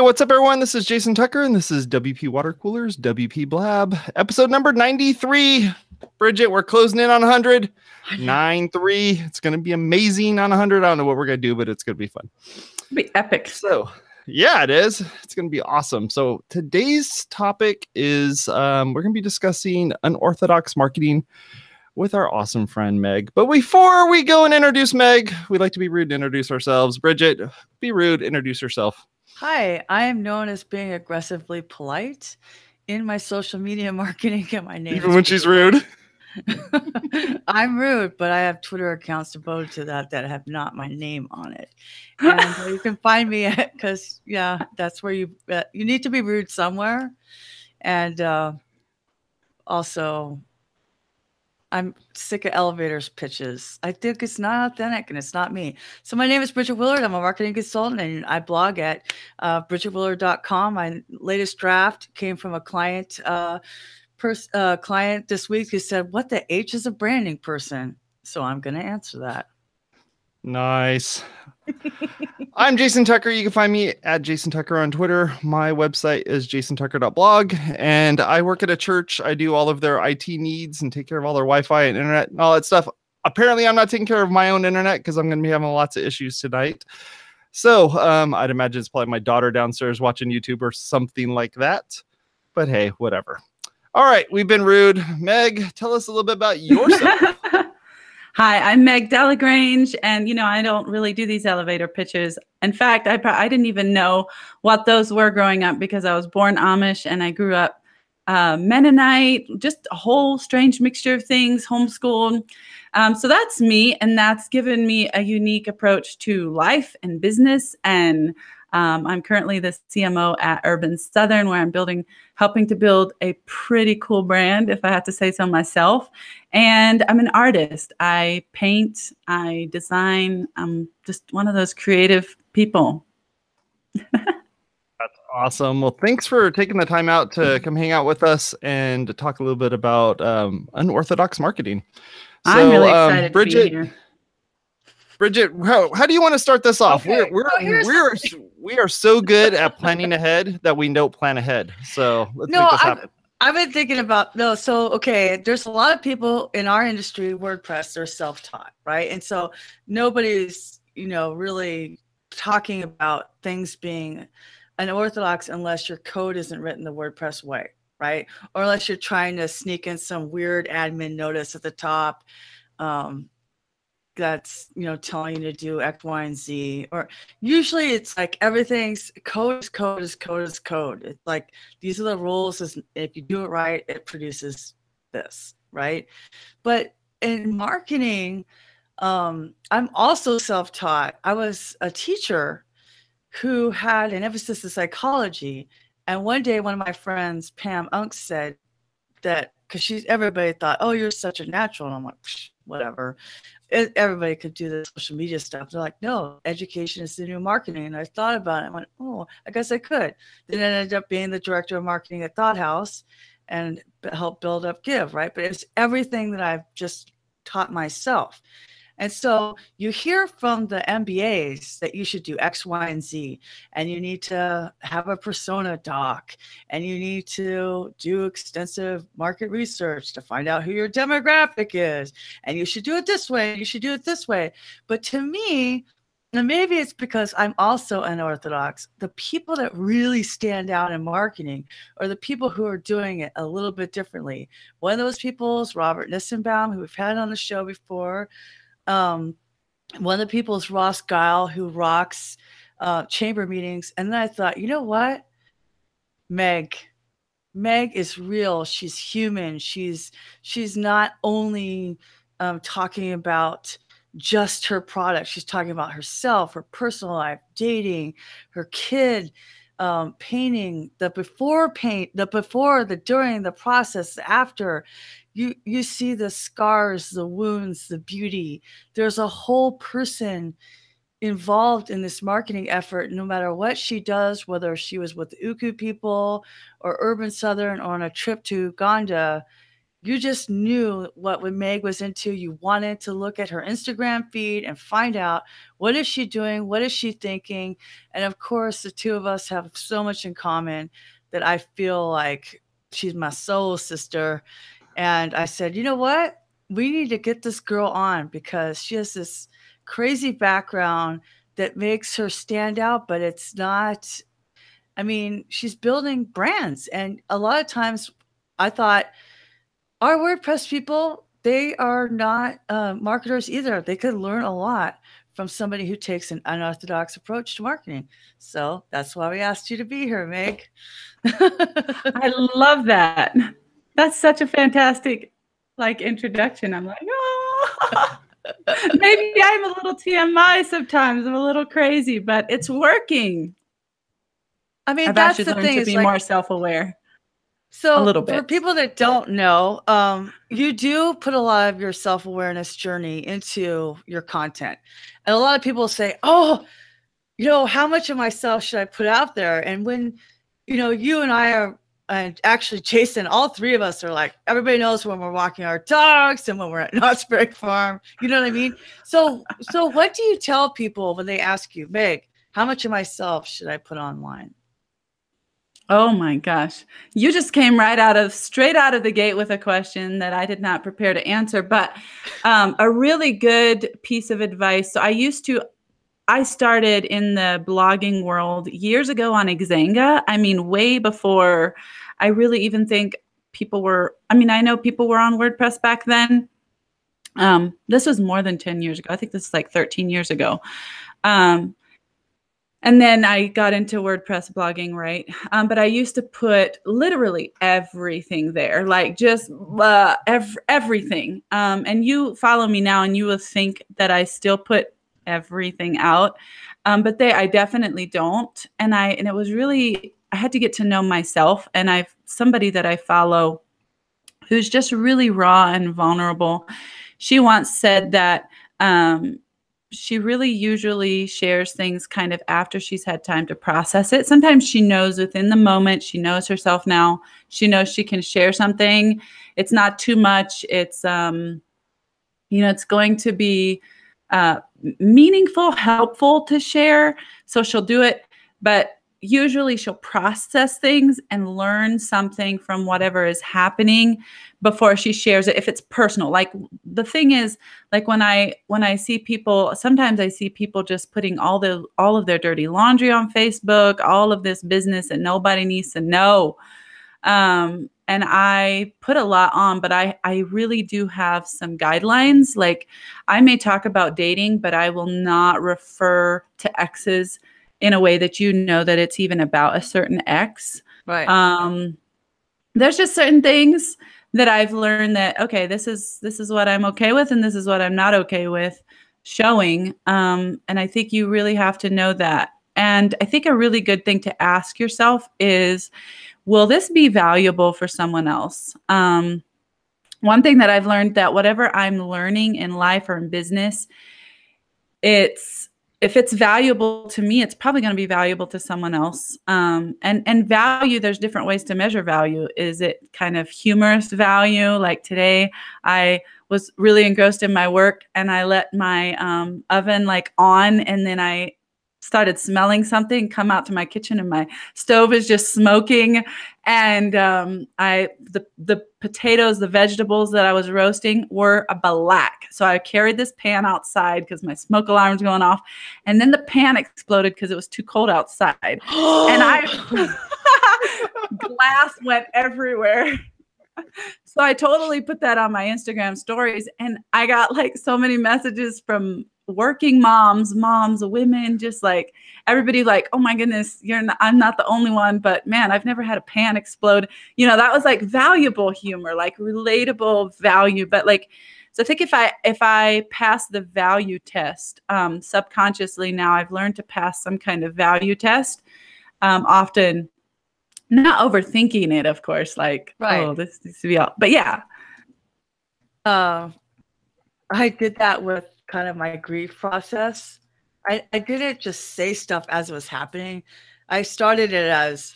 what's up, everyone? This is Jason Tucker, and this is WPwatercooler's WPblab, episode number 93. Bridget, we're closing in on 100. 93. It's going to be amazing on 100. I don't know what we're going to do, but it's going to be fun. It'll be epic. So, yeah, it is. It's going to be awesome. So today's topic is we're going to be discussing unorthodox marketing with our awesome friend, Meg. But before we go and introduce Meg, we'd like to be rude and introduce ourselves. Bridget, be rude, introduce yourself. Hi, I am known as being aggressively polite in my social media marketing, and my name Even when she's rude. I'm rude, but I have Twitter accounts devoted to that have not my name on it. And you can find me because, yeah, that's where you need to be rude somewhere. And also, I'm sick of elevators pitches. I think it's not authentic and it's not me. So my name is Bridget Willard. I'm a marketing consultant and I blog at bridgetwillard.com. My latest draft came from a client this week who said, "What the H is a branding person?" So I'm going to answer that. Nice. I'm Jason Tucker. You can find me at Jason Tucker on Twitter. My website is jasontucker.blog, and I work at a church. I do all of their IT needs and take care of all their Wi-Fi and internet and all that stuff. Apparently, I'm not taking care of my own internet because I'm going to be having lots of issues tonight. So I'd imagine it's probably my daughter downstairs watching YouTube or something like that. But hey, whatever. All right, we've been rude. Meg, tell us a little bit about yourself. Hi, I'm Meg Delagrange, and I don't really do these elevator pitches. In fact, I didn't even know what those were growing up because I was born Amish and I grew up Mennonite, just a whole strange mixture of things, homeschooled. So that's me, and that's given me a unique approach to life and business. And I'm currently the CMO at Urban Southern, where I'm helping to build a pretty cool brand, if I have to say so myself. And I'm an artist. I paint, I design. I'm just one of those creative people. That's awesome. Well, thanks for taking the time out to come hang out with us and to talk a little bit about unorthodox marketing. So, I'm really excited to be here. Bridget, how do you want to start this off? Okay. We are so good at planning ahead that we don't plan ahead. So let's make this happen. I've been thinking about there's a lot of people in our industry, WordPress, they're self-taught, right? And so nobody's, really talking about things being unorthodox unless your code isn't written the WordPress way, right? Or unless you're trying to sneak in some weird admin notice at the top. That's telling you to do X, Y, and Z, or usually it's like everything's code is code is code is code. It's like these are the rules. If you do it right, it produces this, right? But in marketing, I'm also self-taught. I was a teacher who had an emphasis in psychology, and one day one of my friends, Pam Unk, said that because everybody thought, "Oh, you're such a natural," and I'm like, whatever. Everybody could do the social media stuff. They're like, no, education is the new marketing. And I thought about it. I went, oh, I guess I could. Then I ended up being the director of marketing at Thought House and helped build up Give, right? But it's everything that I've just taught myself. And so you hear from the MBAs that you should do X, Y, and Z, and you need to have a persona doc, and you need to do extensive market research to find out who your demographic is, and you should do it this way, and you should do it this way. But to me, and maybe it's because I'm also unorthodox, the people that really stand out in marketing are the people who are doing it a little bit differently. One of those people is Robert Nissenbaum, who we've had on the show before. One of the people is Ross Giles, who rocks chamber meetings. And then I thought, you know what? Meg is real. She's human. She's not only talking about just her product. She's talking about herself, her personal life, dating, her kid, painting, the before paint, the before, the during, the process, the after. You see the scars, the wounds, the beauty. There's a whole person involved in this marketing effort, no matter what she does, whether she was with the Uku people or Urban Southern or on a trip to Uganda. you just knew what Meg was into. You wanted to look at her Instagram feed and find out, what is she doing? What is she thinking? And of course, the two of us have so much in common that I feel like she's my soul sister. And I said, you know what? We need to get this girl on because she has this crazy background that makes her stand out, but it's not, I mean, she's building brands. And a lot of times I thought, our WordPress people, they are not marketers either. They could learn a lot from somebody who takes an unorthodox approach to marketing. So that's why we asked you to be here, Meg. I love that. That's such a fantastic introduction. I'm like, oh, maybe I'm a little TMI sometimes. I'm a little crazy, but it's working. I mean, I've that's actually the learned thing. to be more self-aware. So a little bit. For people that don't know, you do put a lot of your self-awareness journey into your content. And a lot of people say, oh, how much of myself should I put out there? And when, you and I are, and actually Jason, all three of us are like, everybody knows when we're walking our dogs and when we're at Knott's Berry Farm, you know what I mean? So what do you tell people when they ask you, Meg, how much of myself should I put online? Oh my gosh. You just came straight out of the gate with a question that I did not prepare to answer, but a really good piece of advice. So I started in the blogging world years ago on Xanga. I mean, way before I really even think people were, I know people were on WordPress back then. This was more than 10 years ago. I think this is like 13 years ago. And then I got into WordPress blogging, right? But I used to put literally everything there, like just everything. And you follow me now and you will think that I still put everything out. But I definitely don't. And it was really, I had to get to know myself. And somebody that I follow who's just really raw and vulnerable. She once said that, she really usually shares things kind of after she's had time to process it. Sometimes she knows within the moment, she knows herself now, she knows she can share something. It's not too much. It's, it's going to be meaningful, helpful to share. So she'll do it, but usually she'll process things and learn something from whatever is happening before she shares it. If it's personal, like the thing is, like when I see people, sometimes I see people just putting all of their dirty laundry on Facebook, all of this business that nobody needs to know. And I put a lot on, but I really do have some guidelines. Like I may talk about dating, but I will not refer to exes in a way that that it's even about a certain ex. Right. There's just certain things that I've learned that, okay, this is what I'm okay with and this is what I'm not okay with showing. And I think you really have to know that. And I think a really good thing to ask yourself is, will this be valuable for someone else? One thing that I've learned, that whatever I'm learning in life or in business, if it's valuable to me, it's probably going to be valuable to someone else. And value, there's different ways to measure value. Is it kind of humorous value? Like today, I was really engrossed in my work and I let my oven on, and then I started smelling something come out to my kitchen and my stove is just smoking. And the potatoes, the vegetables that I was roasting were black. So I carried this pan outside because my smoke alarm was going off. And then the pan exploded because it was too cold outside. And glass went everywhere. So I totally put that on my Instagram stories. And I got so many messages from working moms, women, just everybody oh my goodness, I'm not the only one, but man, I've never had a pan explode. That was valuable humor, relatable value. But so I think if I pass the value test, subconsciously now I've learned to pass some kind of value test, often not overthinking it, of course, right. Oh, this needs to be all, but yeah. I did that with kind of my grief process. I didn't just say stuff as it was happening. I started it as,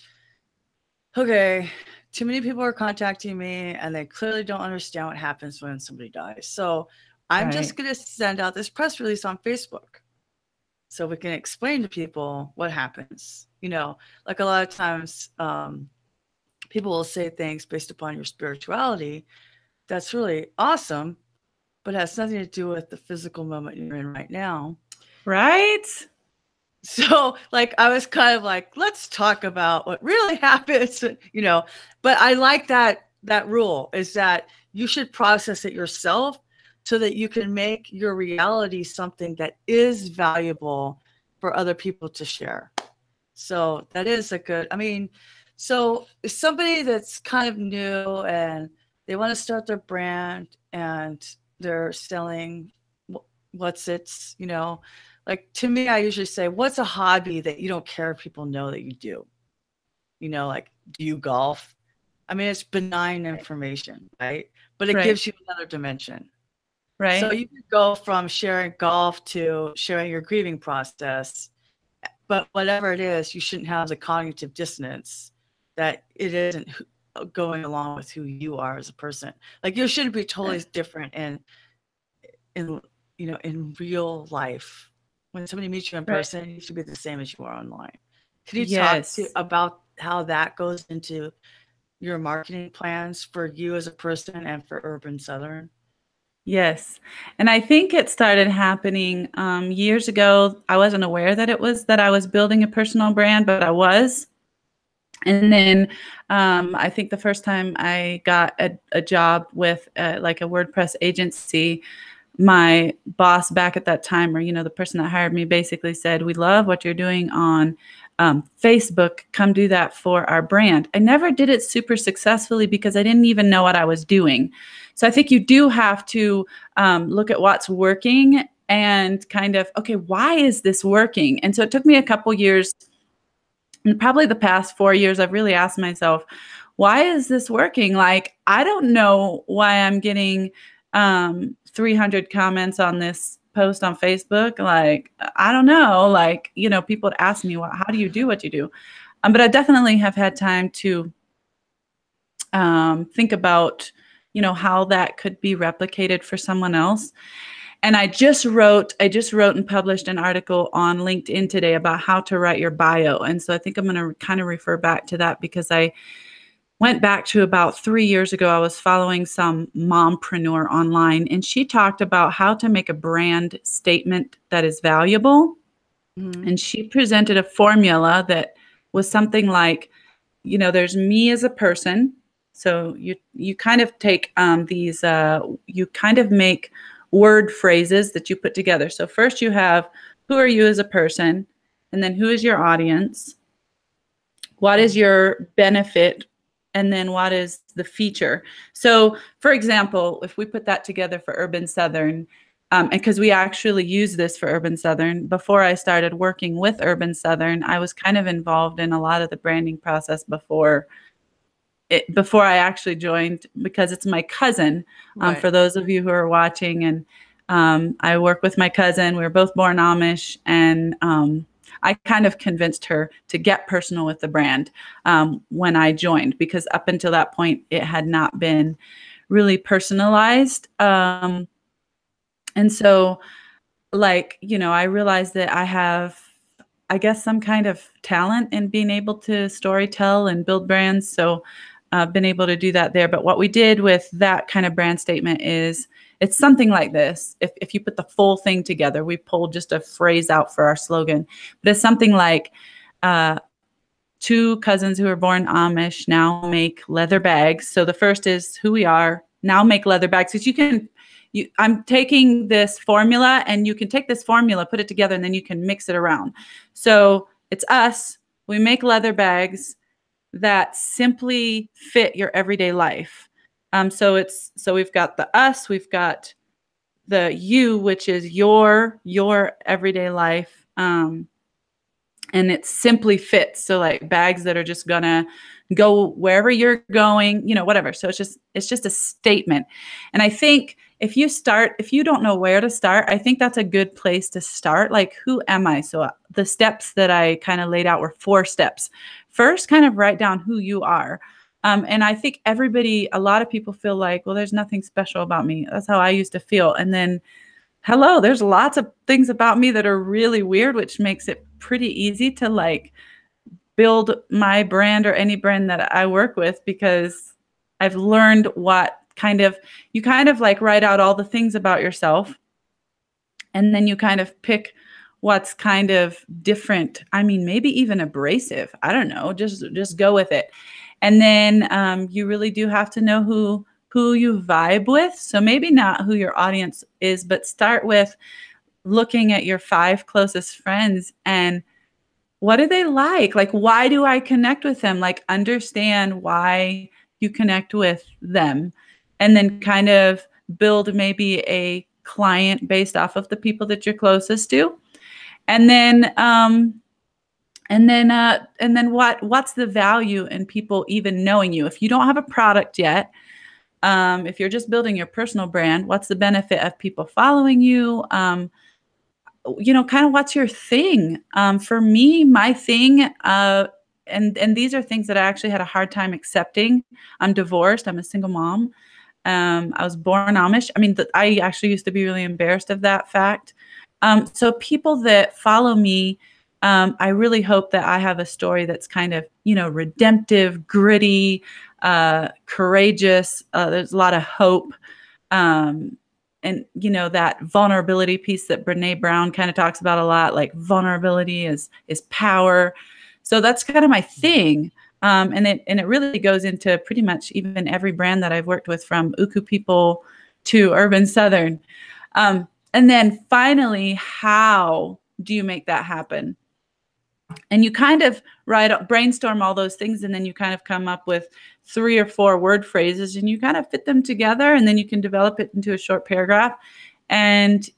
okay, too many people are contacting me and they clearly don't understand what happens when somebody dies. So I'm just going to send out this press release on Facebook so we can explain to people what happens. You know, like a lot of times people will say things based upon your spirituality. That's really awesome, but it has nothing to do with the physical moment you're in right now. Right. So like, I was kind of like, let's talk about what really happens, you know, but I like that rule is that you should process it yourself so that you can make your reality something that is valuable for other people to share. So that is a good, I mean, so if somebody that's kind of new and they want to start their brand and they're selling what's it's, you know, like to me, I usually say, what's a hobby that you don't care if people know that you do? You know, like, do you golf? I mean, it's benign information, right? But it gives you another dimension. Right. So you can go from sharing golf to sharing your grieving process. But whatever it is, you shouldn't have the cognitive dissonance that it isn't going along with who you are as a person. Like you shouldn't be totally different in you know, in real life. When somebody meets you in person, you should be the same as you are online. Can you talk about how that goes into your marketing plans for you as a person and for Urban Southern? Yes. And I think it started happening years ago. I wasn't aware that I was building a personal brand, but I was. And then I think the first time I got a job with like a WordPress agency, my boss back at that time, or, you know, the person that hired me basically said, we love what you're doing on Facebook. Come do that for our brand. I never did it super successfully because I didn't even know what I was doing. So I think you do have to look at what's working and kind of, okay, why is this working? And so it took me a couple years, and probably the past 4 years, I've really asked myself, why is this working? Like, I don't know why I'm getting 300 comments on this post on Facebook. Like, I don't know, like, you know, people would ask me, how do you do what you do? But I definitely have had time to think about, you know, how that could be replicated for someone else. And I just wrote and published an article on LinkedIn today about how to write your bio. And so I think I'm going to kind of refer back to that because I went back to about 3 years ago. I was following some mompreneur online, and she talked about how to make a brand statement that is valuable. Mm-hmm. And she presented a formula that was something like, you know, there's me as a person. So you kind of take these, you kind of make word phrases that you put together. So first you have, who are you as a person? And then who is your audience? What is your benefit? And then what is the feature? So for example, if we put that together for Urban Southern, and because we actually use this for Urban Southern, before I started working with Urban Southern, I was kind of involved in a lot of the branding process before I actually joined, because it's my cousin, for those of you who are watching. And I work with my cousin. We were both born Amish, and I kind of convinced her to get personal with the brand when I joined, because up until that point, it had not been really personalized. And so, like, you know, I realized that I have, I guess, some kind of talent in being able to storytell and build brands. So I've been able to do that there. But what we did with that kind of brand statement is, it's something like this. If you put the full thing together, we pulled just a phrase out for our slogan. But it's something like, two cousins who were born Amish now make leather bags. So the first is who we are, now make leather bags. Because I'm taking this formula, and you can take this formula, put it together, and then you can mix it around. So it's us. We make leather bags that simply fit your everyday life. So we've got the us, we've got the you, which is your everyday life. And it simply fits. So like bags that are just gonna go wherever you're going, you know, whatever. So it's just a statement. And I think if you don't know where to start, I think that's a good place to start. Like, who am I? So the steps that I kind of laid out were 4 steps. First, kind of write down who you are. And I think a lot of people feel like, well, there's nothing special about me. That's how I used to feel. And then, hello, there's lots of things about me that are really weird, which makes it pretty easy to like build my brand or any brand that I work with, because I've learned what you kind of like write out all the things about yourself. And then you kind of pick what's kind of different. I mean, maybe even abrasive. I don't know. Just go with it. And then you really do have to know who you vibe with. So maybe not who your audience is, but start with looking at your 5 closest friends and what do they like? Like, why do I connect with them? Like, understand why you connect with them, and then kind of build maybe a client based off of the people that you're closest to. And then what's the value in people even knowing you? If you don't have a product yet, if you're just building your personal brand, what's the benefit of people following you? Kind of what's your thing? For me, my thing, and these are things that I actually had a hard time accepting. I'm divorced. I'm a single mom. I was born Amish. I mean, I actually used to be really embarrassed of that fact. So people that follow me, I really hope that I have a story that's kind of, redemptive, gritty, courageous. There's a lot of hope. And, that vulnerability piece that Brene Brown kind of talks about a lot, like vulnerability is power. So that's kind of my thing. And it really goes into pretty much even every brand that I've worked with, from Uku People to Urban Southern. And then finally, how do you make that happen? And you kind of brainstorm all those things, and then you kind of come up with 3 or 4 word phrases, and you kind of fit them together, and then you can develop it into a short paragraph. And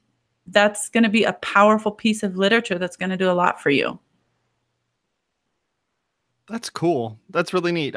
that's going to be a powerful piece of literature that's going to do a lot for you. That's cool. That's really neat.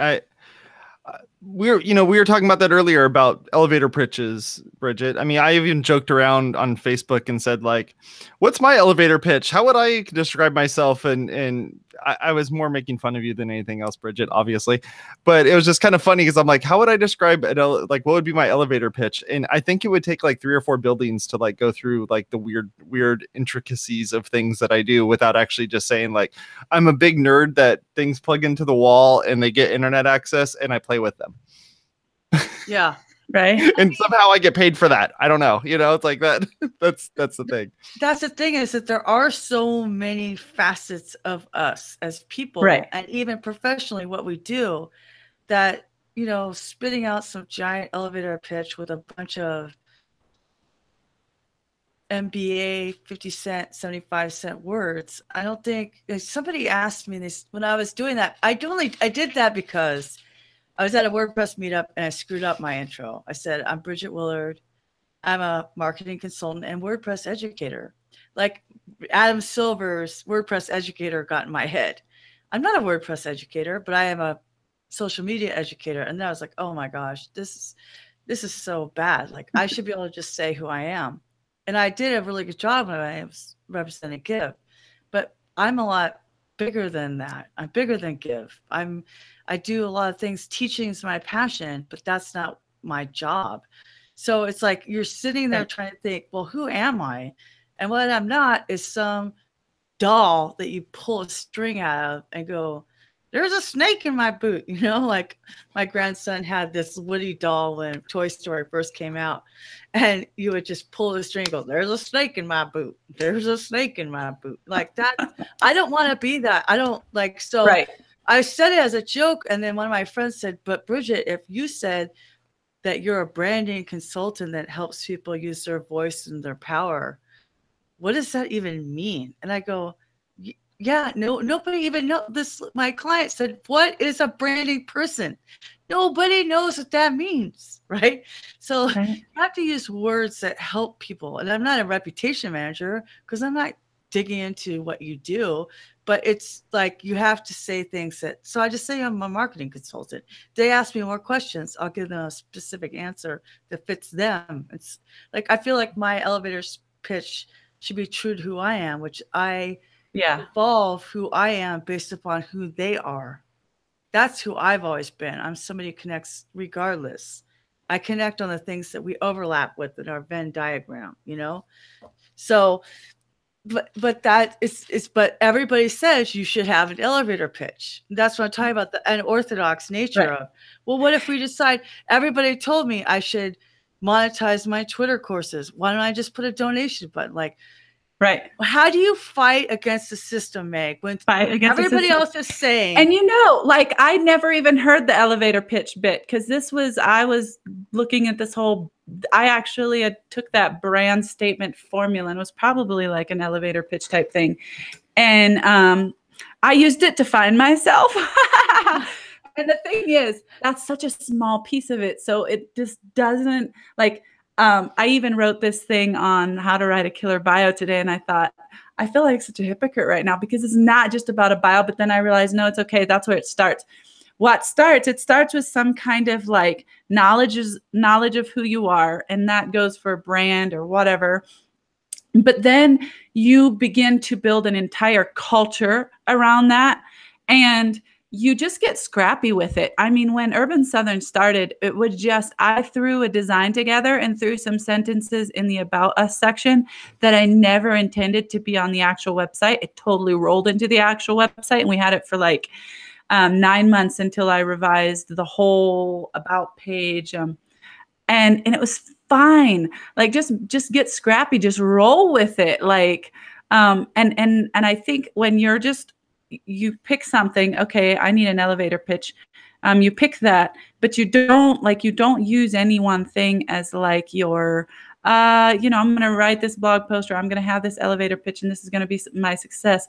We were talking about that earlier about elevator pitches, Bridget. I mean, I even joked around on Facebook and said, like, what's my elevator pitch? How would I describe myself? And I was more making fun of you than anything else, Bridget, obviously. But it was just kind of funny because I'm like, how would I describe it? Like, what would be my elevator pitch? And I think it would take like 3 or 4 buildings to like go through like the weird intricacies of things that I do without actually just saying like, I'm a big nerd that things plug into the wall and they get internet access and I play with them. Yeah. Right. And somehow I get paid for that. I don't know. It's like that. That's the thing. That's the thing, is that there are so many facets of us as people, right, and even professionally what we do, that, spitting out some giant elevator pitch with a bunch of MBA 50-cent, 75-cent words. I don't think somebody asked me this when I was doing that. I did that because I was at a WordPress meetup and I screwed up my intro. I said, I'm Bridget Willard. I'm a marketing consultant and WordPress educator. Like Adam Silver's WordPress educator got in my head. I'm not a WordPress educator, but I am a social media educator. And then I was like, oh my gosh, this is so bad. Like, I should be able to just say who I am. And I did a really good job when I was representing Give, but I'm a lot bigger than that. I'm bigger than Give. I do a lot of things. Teaching is my passion, but that's not my job. So it's like you're sitting there trying to think, well, who am I? And what I'm not is some doll that you pull a string out of and go, there's a snake in my boot. Like my grandson had this Woody doll when Toy Story first came out, and you would just pull the string and go, there's a snake in my boot. There's a snake in my boot. Like that. I don't want to be that. I don't like, so right. I said it as a joke. And then one of my friends said, but Bridget, if you said that you're a branding consultant that helps people use their voice and their power, what does that even mean? And I go, yeah, no, nobody even knows this. My client said, what is a branding person? Nobody knows what that means, right? So you have to use words that help people. And I'm not a reputation manager because I'm not digging into what you do, but it's like you have to say things that, so I just say I'm a marketing consultant. They ask me more questions, I'll give them a specific answer that fits them. It's like, I feel like my elevator pitch should be true to who I am, which I evolve who I am based upon who they are. that's who I've always been. I'm somebody who connects regardless. I connect on the things that we overlap with in our Venn diagram, you know? So, but that is, but everybody says you should have an elevator pitch. That's what I'm talking about, the unorthodox nature of, well, what if we decide, everybody told me I should monetize my Twitter courses. Why don't I just put a donation button? Like, right. How do you fight against the system, Meg, when everybody else is saying? And like I never even heard the elevator pitch bit, because I was looking at this whole, I actually took that brand statement formula and was probably like an elevator pitch type thing. And I used it to find myself. And the thing is, that's such a small piece of it. So it just doesn't like, I even wrote this thing on how to write a killer bio today. And I thought, I feel like such a hypocrite right now, because it's not just about a bio, but then I realized, no, it's okay. That's where it starts. It starts with some kind of like knowledge of who you are. And that goes for brand or whatever. But then you begin to build an entire culture around that. And you just get scrappy with it. I mean, when Urban Southern started, it was just, I threw a design together and threw some sentences in the About Us section that I never intended to be on the actual website. It totally rolled into the actual website, and we had it for like 9 months until I revised the whole About page. And it was fine. Like, just get scrappy, just roll with it. Like, and I think when you pick something, okay, I need an elevator pitch. You pick that, but you don't use any one thing as like your, I'm going to write this blog post, or I'm going to have this elevator pitch, and this is going to be my success.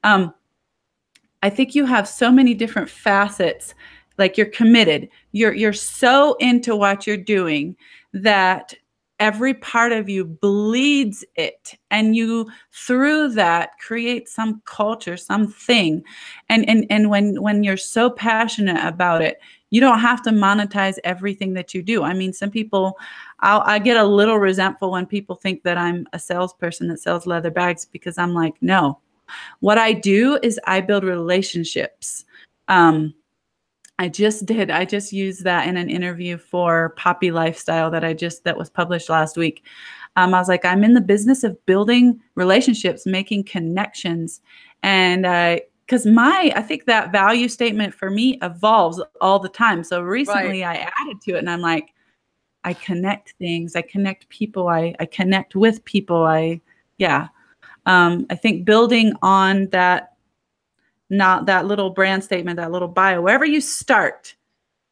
I think you have so many different facets. Like, you're committed. You're so into what you're doing that every part of you bleeds it, and you through that create some culture, something. And when you're so passionate about it, you don't have to monetize everything that you do. I mean, some people, I get a little resentful when people think that I'm a salesperson that sells leather bags, because I'm like, no, what I do is I build relationships. I just used that in an interview for Poppy Lifestyle that was published last week. I was like, I'm in the business of building relationships, making connections. And because I think that value statement for me evolves all the time. So recently I added to it, and I'm like, I connect things, I connect people, I connect with people. I think building on that, not that little brand statement, that little bio, wherever you start,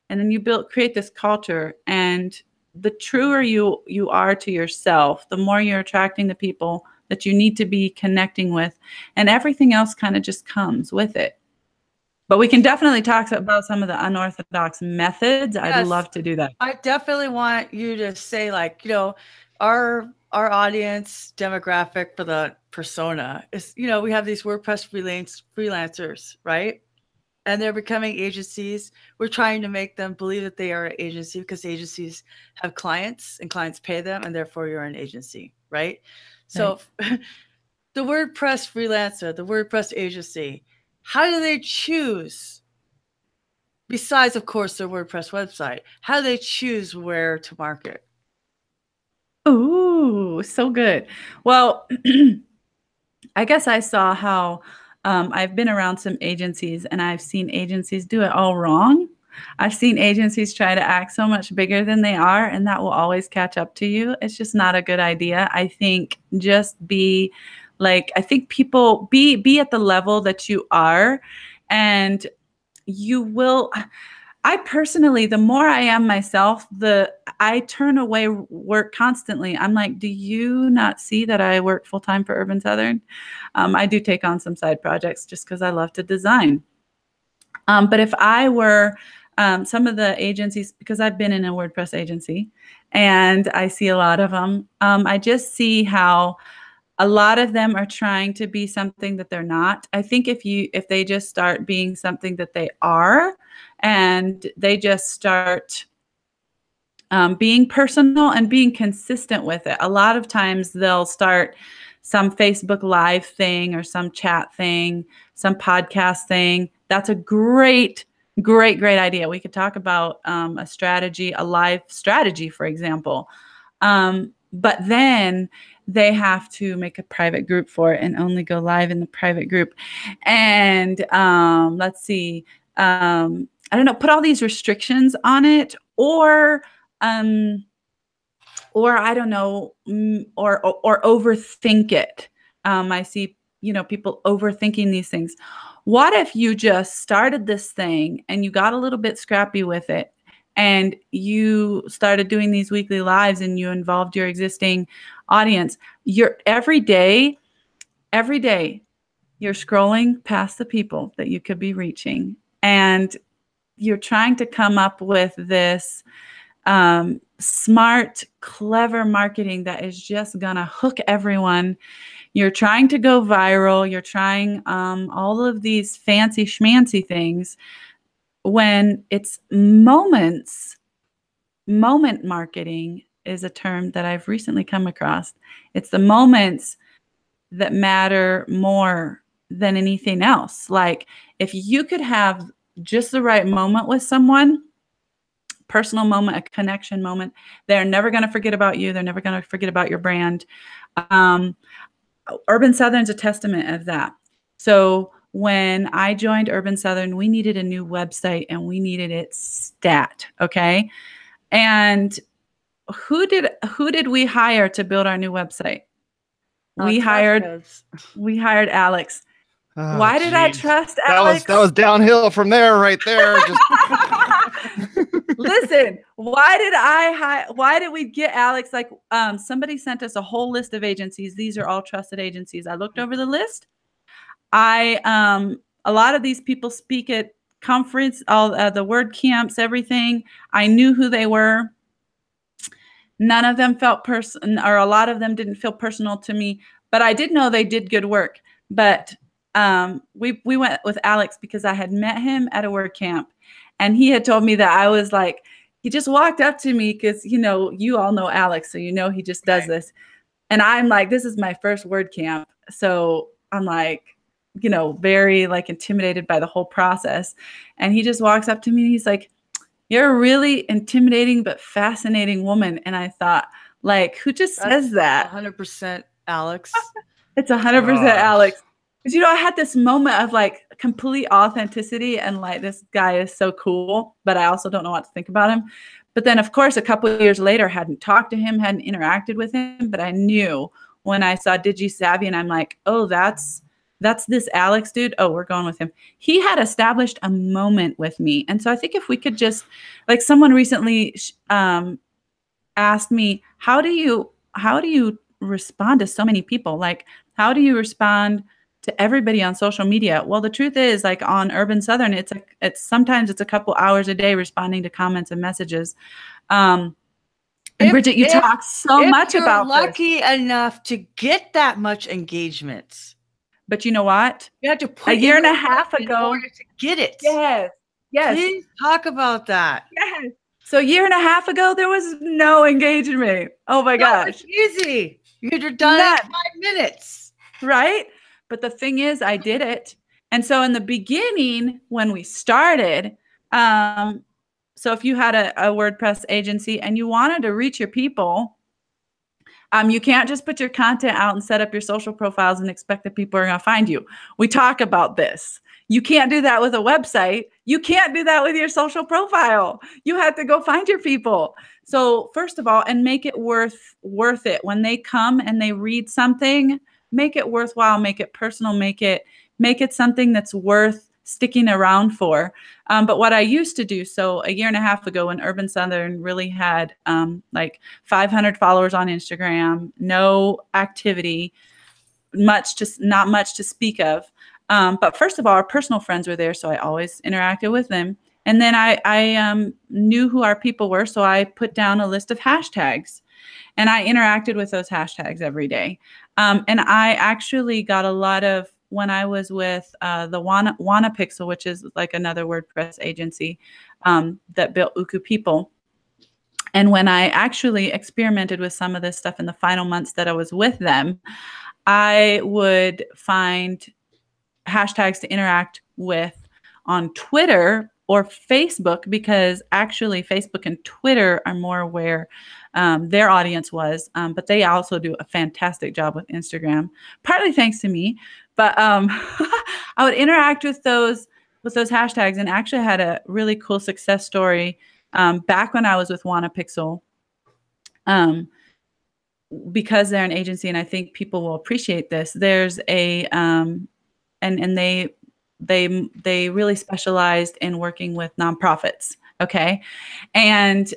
and then you create this culture. And the truer you are to yourself, the more you're attracting the people that you need to be connecting with, and everything else kind of just comes with it. But we can definitely talk about some of the unorthodox methods. Yes, I'd love to do that. I definitely want you to say, like, our audience demographic for the persona is, we have these WordPress freelancers, right? And they're becoming agencies. We're trying to make them believe that they are an agency, because agencies have clients and clients pay them, and therefore you're an agency, right? So the WordPress freelancer, the WordPress agency, how do they choose? Besides, of course, their WordPress website, how do they choose where to market? Ooh, so good. Well, I guess I saw how I've been around some agencies, and I've seen agencies do it all wrong. I've seen agencies try to act so much bigger than they are, and that will always catch up to you. It's just not a good idea. I think just people be at the level that you are, and you will. I personally, the more I am myself, I turn away work constantly. I'm like, do you not see that I work full-time for Urban Southern? I do take on some side projects just because I love to design. But if I were some of the agencies, because I've been in a WordPress agency and I see a lot of them, I just see how a lot of them are trying to be something that they're not. I think if they just start being something that they are, and they just start being personal and being consistent with it. A lot of times they'll start some Facebook Live thing, or some chat thing, some podcast thing. That's a great Great idea. We could talk about a strategy, a live strategy, for example. But then they have to make a private group for it and only go live in the private group. And let's see, I don't know, put all these restrictions on it, or I don't know, or overthink it. I see, people overthinking these things. What if you just started this thing and you got a little bit scrappy with it, and you started doing these weekly lives and you involved your existing audience? You're every day, you're scrolling past the people that you could be reaching, and you're trying to come up with this smart, clever marketing that is just gonna hook everyone. You're trying to go viral. You're trying all of these fancy schmancy things, when it's moments. Moment marketing is a term that I've recently come across. It's the moments that matter more than anything else. Like, if you could have just the right moment with someone, personal moment, a connection moment, they're never going to forget about you. They're never going to forget about your brand. Urban Southern's a testament of that. So when I joined Urban Southern, we needed a new website and we needed it stat. Okay. And who did we hire to build our new website? We hired Alex. Oh, why did I trust Alex? That was downhill from there, right there. Just... Listen, why did we get Alex? Like, somebody sent us a whole list of agencies. These are all trusted agencies. I looked over the list. A lot of these people speak at conference, all the word camps, everything. I knew who they were. None of them felt or a lot of them didn't feel personal to me, but I did know they did good work. But we went with Alex because I had met him at a word camp, and he had told me that I was like, he just walked up to me because, you all know Alex, so he just does this. And I'm like, this is my first word camp. So I'm like, very like intimidated by the whole process. And he just walks up to me and he's like, "You're a really intimidating but fascinating woman." And I thought, like, who just says that? 100% Alex. It's 100% Alex. Because, I had this moment of like complete authenticity and like, this guy is so cool, but I also don't know what to think about him. But then, of course, a couple of years later, hadn't talked to him, hadn't interacted with him, but I knew when I saw DigiSavvy, and I'm like, oh, that's this Alex dude. Oh, we're going with him. He had established a moment with me. And so I think if we could just, like, someone recently asked me, how do you respond to so many people? Like, how do you respond to everybody on social media? Well, the truth is, like, on Urban Southern, it's sometimes a couple hours a day responding to comments and messages. And Bridget, you talk so much about this. If you're lucky enough to get that much engagement. But you know what? You have to put a year and a half ago in order to get it. Yes. Please talk about that. Yes. So a year and a half ago, there was no engagement. Oh my gosh. It's easy. You're done in 5 minutes. Right? But the thing is, I did it. And so in the beginning, when we started, so if you had a WordPress agency and you wanted to reach your people, you can't just put your content out and set up your social profiles and expect that people are going to find you. We talk about this. You can't do that with a website. You can't do that with your social profile. You have to go find your people. So first of all, and make it worth it. When they come and they read something, make it worthwhile, make it personal, make it something that's worth sticking around for. But what I used to do, so a year and a half ago, when Urban Southern really had like 500 followers on Instagram, no activity, not much to speak of. But first of all, our personal friends were there, so I always interacted with them. And then I knew who our people were, so I put down a list of hashtags. And I interacted with those hashtags every day. And I actually got a lot of, when I was with the WannaPixel, which is like another WordPress agency that built Uku People. And when I actually experimented with some of this stuff in the final months that I was with them, I would find hashtags to interact with on Twitter or Facebook, because actually Facebook and Twitter are more where their audience was, but they also do a fantastic job with Instagram, partly thanks to me. But I would interact with those hashtags, and actually had a really cool success story back when I was with WPixel, because they're an agency, and I think people will appreciate this. There's a and they really specialized in working with nonprofits. Okay, and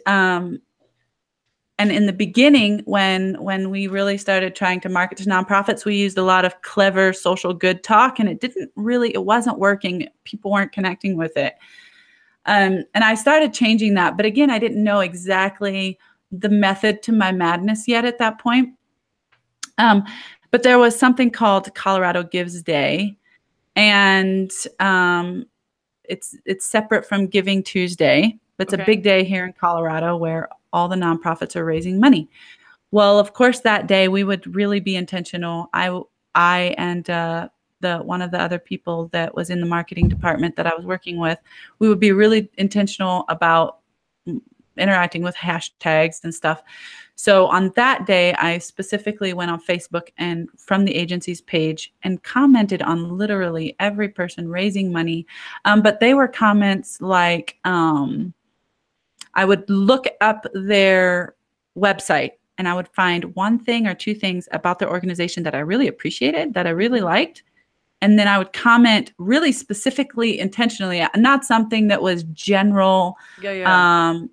in the beginning, when we really started trying to market to nonprofits, we used a lot of clever social good talk, and it wasn't working. People weren't connecting with it. And I started changing that. But again, I didn't know exactly the method to my madness yet at that point. But there was something called Colorado Gives Day, and it's separate from Giving Tuesday. It's a big day here in Colorado where all the nonprofits are raising money. Well, of course, that day we would really be intentional. I and one of the other people that was in the marketing department that I was working with, we would be really intentional about interacting with hashtags and stuff. So on that day, I specifically went on Facebook and from the agency's page and commented on literally every person raising money. But they were comments like, I would look up their website and I would find one thing or two things about their organization that I really appreciated, that I really liked. And then I would comment really specifically, intentionally, not something that was general, something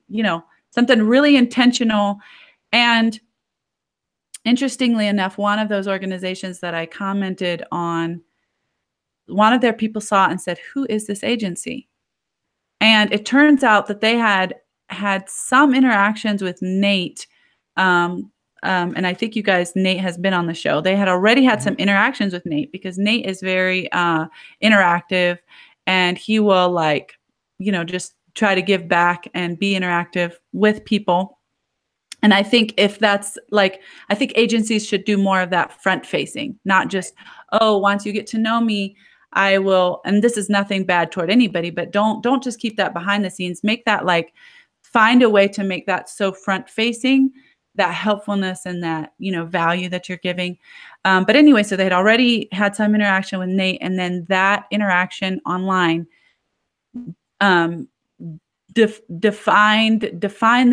really intentional. And interestingly enough, one of those organizations that I commented on, one of their people saw it and said, "Who is this agency?" And it turns out that they had some interactions with Nate. And I think Nate has been on the show. They had already had some interactions with Nate, because Nate is very interactive, and he will just try to give back and be interactive with people. And I think I think agencies should do more of that front facing, not just, once you get to know me, I will, and this is nothing bad toward anybody, but don't just keep that behind the scenes. Make that find a way to make that so front facing, that helpfulness and that, value that you're giving. But anyway, so they had already had some interaction with Nate, and then that interaction online defined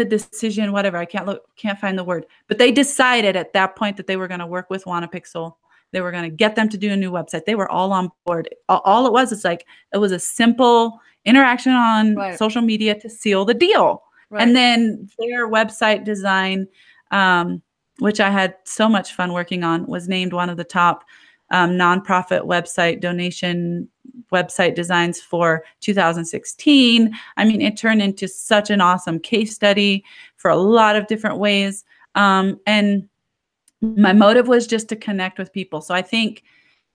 the decision, whatever. I can't find the word, but they decided at that point that they were going to work with WPixel. They were going to get them to do a new website. They were all on board. All it was a simple interaction on social media to seal the deal. Right. And then their website design, which I had so much fun working on, was named one of the top nonprofit website donation website designs for 2016. I mean, it turned into such an awesome case study for a lot of different ways. And my motive was just to connect with people. So I think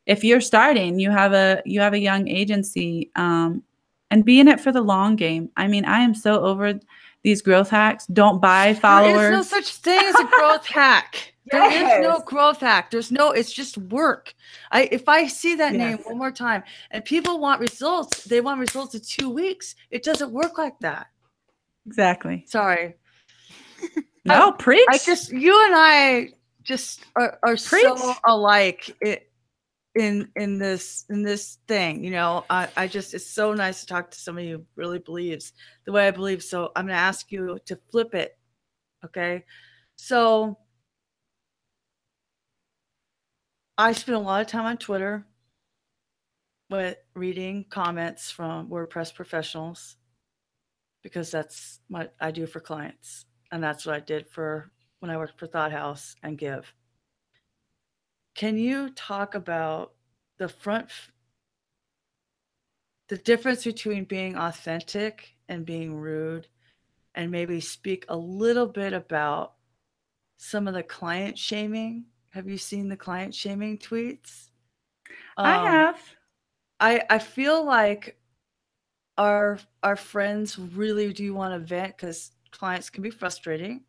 if you're starting, you have a young agency, and be in it for the long game. I mean, I am so over these growth hacks. Don't buy followers. There is no such thing as a growth hack. There is no growth hack. It's just work. If I see that name one more time and people want results, they want results in 2 weeks. It doesn't work like that. Exactly. Sorry. No, preach. You and I just are so alike in this thing. I just, it's so nice to talk to somebody who really believes the way I believe. So I'm going to ask you to flip it. Okay. So I spend a lot of time on Twitter with reading comments from WordPress professionals, because that's what I do for clients. And that's what I did when I worked for Thought House and Give. Can you talk about the difference between being authentic and being rude, and maybe speak a little bit about some of the client shaming? Have you seen the client shaming tweets? I have. I feel like our friends really do want to vent, because clients can be frustrating.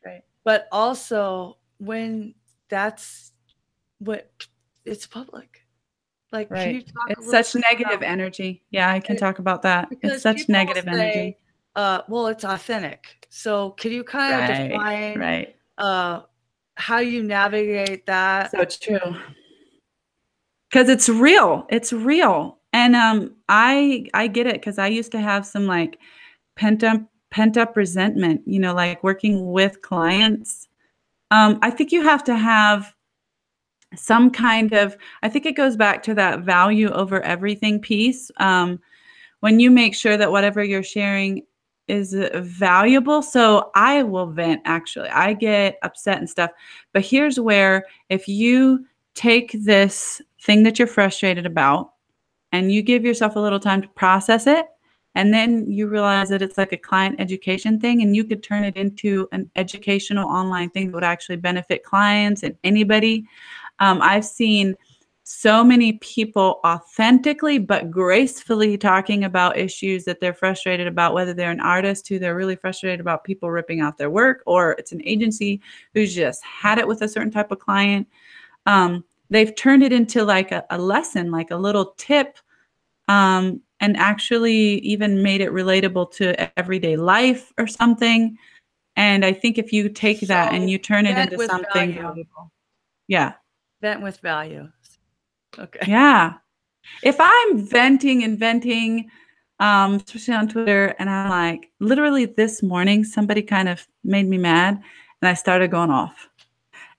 Right. But also when it's public. Like, can you Right. talk a It's little such bit negative about energy. Yeah, I can it? talk about that. It's Because such people will negative energy. say, well, it's authentic. So can you kind of Right. define Right. how you navigate that? So true. Because it's real. It's real. And I get it, because I used to have some like pent up resentment, you know, like working with clients. I think you have to have some kind of, I think it goes back to that value over everything piece. When you make sure that whatever you're sharing is valuable. So I will vent, actually. I get upset and stuff. But here's where, if you take this thing that you're frustrated about and you give yourself a little time to process it, and then you realize that it's like a client education thing, and you could turn it into an educational online thing that would actually benefit clients and anybody. I've seen so many people authentically but gracefully talking about issues that they're frustrated about, whether they're an artist who they're really frustrated about people ripping off their work, or it's an agency who's just had it with a certain type of client. They've turned it into like a lesson, like a little tip, and actually even made it relatable to everyday life or something. And I think if you take that and you turn it into something valuable. Yeah. Vent with value. Okay. Yeah. If I'm venting and venting, especially on Twitter, and I'm like, literally this morning, somebody kind of made me mad and I started going off.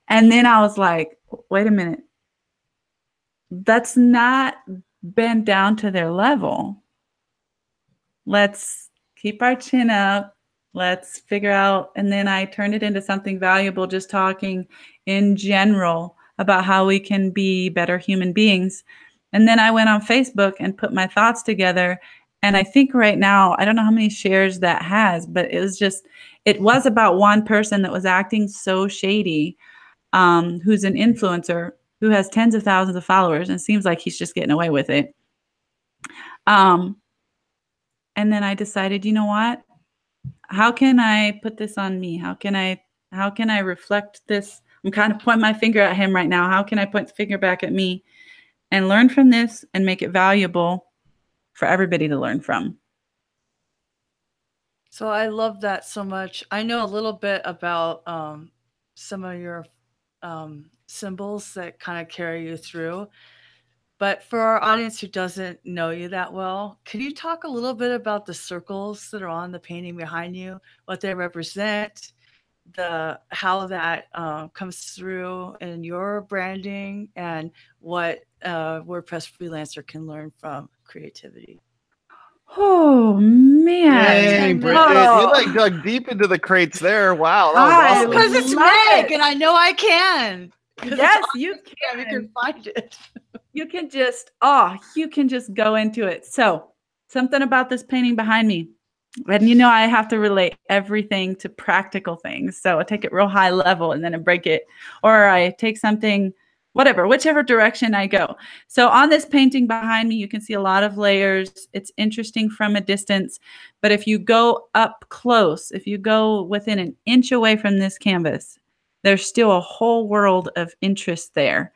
And then I was like, wait a minute. That's not bent down to their level. Let's keep our chin up. Let's figure out. And then I turned it into something valuable, just talking in general about how we can be better human beings. And then I went on Facebook and put my thoughts together. And I think right now, I don't know how many shares that has, but it was about one person that was acting so shady, who's an influencer who has tens of thousands of followers, and seems like he's just getting away with it. And then I decided, you know what? How can I put this on me? How can I reflect this? I'm kind of pointing my finger at him right now. How can I point the finger back at me and learn from this and make it valuable for everybody to learn from? So I love that so much. I know a little bit about some of your symbols that kind of carry you through. But for our audience who doesn't know you that well, can you talk a little bit about the circles that are on the painting behind you, what they represent, how that comes through in your branding, and what WordPress freelancer can learn from creativity? Oh man! Dang, Bridget, you like dug deep into the crates there. Wow, that was awesome. Because it's Meg, and I know I can. Yes, you can. You can find it. You can just go into it. So something about this painting behind me. And you know, I have to relate everything to practical things. So I take it real high level and then I break it, or I take something, whichever direction I go. So on this painting behind me, you can see a lot of layers. It's interesting from a distance, but if you go up close, if you go within an inch away from this canvas, there's still a whole world of interest there.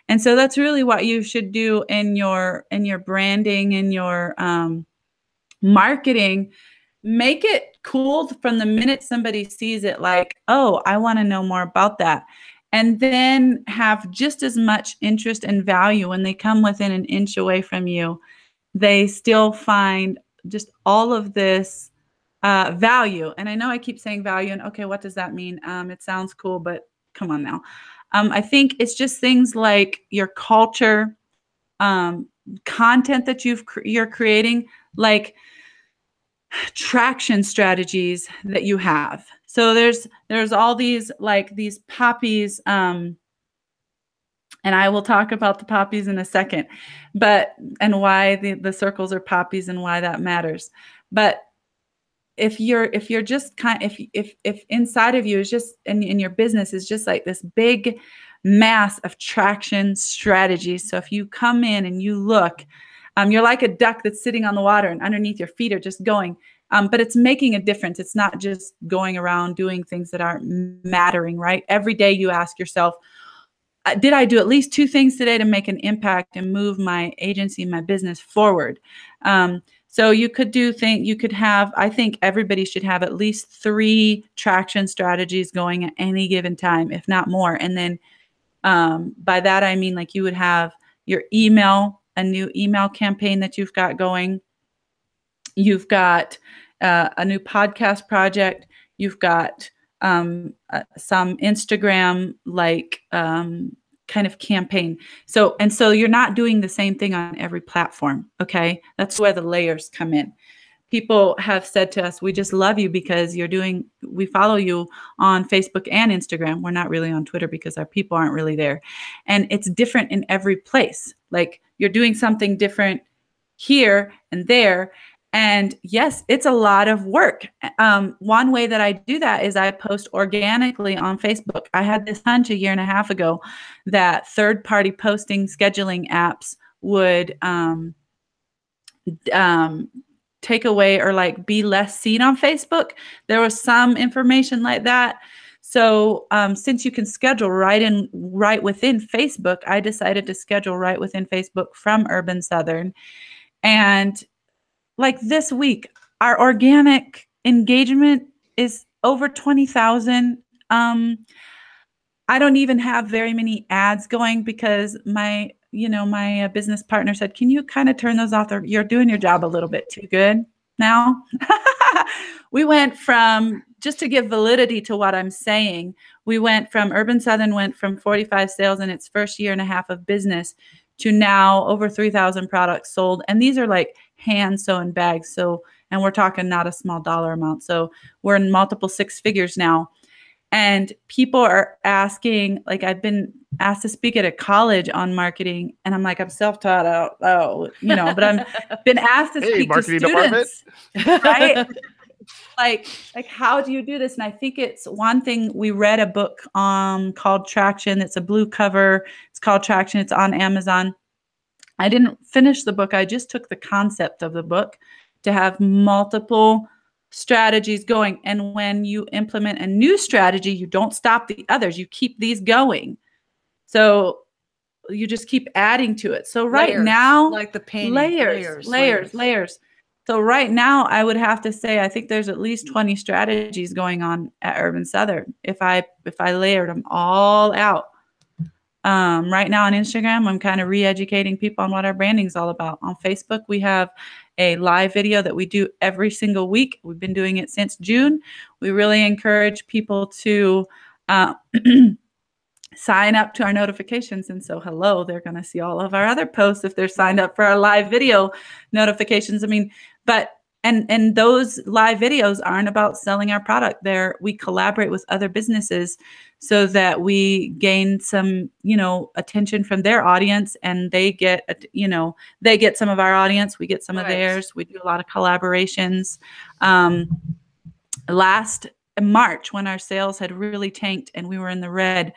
And so that's really what you should do in your branding, in your marketing. Make it cool from the minute somebody sees it, like, oh, I want to know more about that. And then have just as much interest and value when they come within an inch away from you. They still find just all of this value. And I know I keep saying value, and okay, what does that mean? It sounds cool, but come on now. I think it's just things like your culture, content that you're creating, like traction strategies that you have. So there's all these, like these poppies, and I will talk about the poppies in a second, and why the circles are poppies and why that matters. But if you're just if inside of you is just in your business is just like this big mass of traction strategies. So if you come in and you look, you're like a duck that's sitting on the water and underneath your feet are just going, but it's making a difference. It's not just going around doing things that aren't mattering, right? Every day you ask yourself, did I do at least 2 things today to make an impact and move my agency, my business forward? So you could have, I think everybody should have at least 3 traction strategies going at any given time, if not more. And then by that, I mean, like, you would have your email, a new email campaign that you've got going. You've got a new podcast project. You've got some Instagram kind of campaign. So you're not doing the same thing on every platform. Okay. That's where the layers come in. People have said to us, we just love you because we follow you on Facebook and Instagram. We're not really on Twitter because our people aren't really there. And it's different in every place. Like, you're doing something different here and there. And yes, it's a lot of work. One way that I do that is I post organically on Facebook. I had this hunch 1.5 years ago that third-party posting scheduling apps would take away or like be less seen on Facebook. There was some information like that. So since you can schedule right within Facebook, I decided to schedule right within Facebook from Urban Southern. And like this week, our organic engagement is over 20,000. I don't even have very many ads going because my business partner said, can you kind of turn those off? You're doing your job a little bit too good now. We went from, just to give validity to what I'm saying, Urban Southern went from 45 sales in its first 1.5 years of business to now over 3,000 products sold. And these are like hand sewn bags. So, and we're talking not a small dollar amount. So we're in multiple 6 figures now. And people are asking, like, I've been asked to speak at a college on marketing, and I'm like, I'm self-taught, but I've been asked to speak to students, right? like how do you do this? And I think it's one thing. We read a book called Traction. It's a blue cover. It's called Traction. It's on Amazon. I didn't finish the book. I just took the concept of the book to have multiple strategies going. And when you implement a new strategy, you don't stop the others. You keep these going. So you just keep adding to it. So right now, like the painting, layers. So right now, I would have to say, I think there's at least 20 strategies going on at Urban Southern. If I layered them all out. Right now on Instagram, I'm kind of re-educating people on what our branding is all about. On Facebook, we have a live video that we do every single week. We've been doing it since June. We really encourage people to sign up to our notifications. And so, hello, they're going to see all of our other posts if they're signed up for our live video notifications. I mean, and those live videos aren't about selling our product. We collaborate with other businesses so that we gain some, attention from their audience, and they get some of our audience. We get some of theirs. We do a lot of collaborations. Last March, when our sales had really tanked and we were in the red,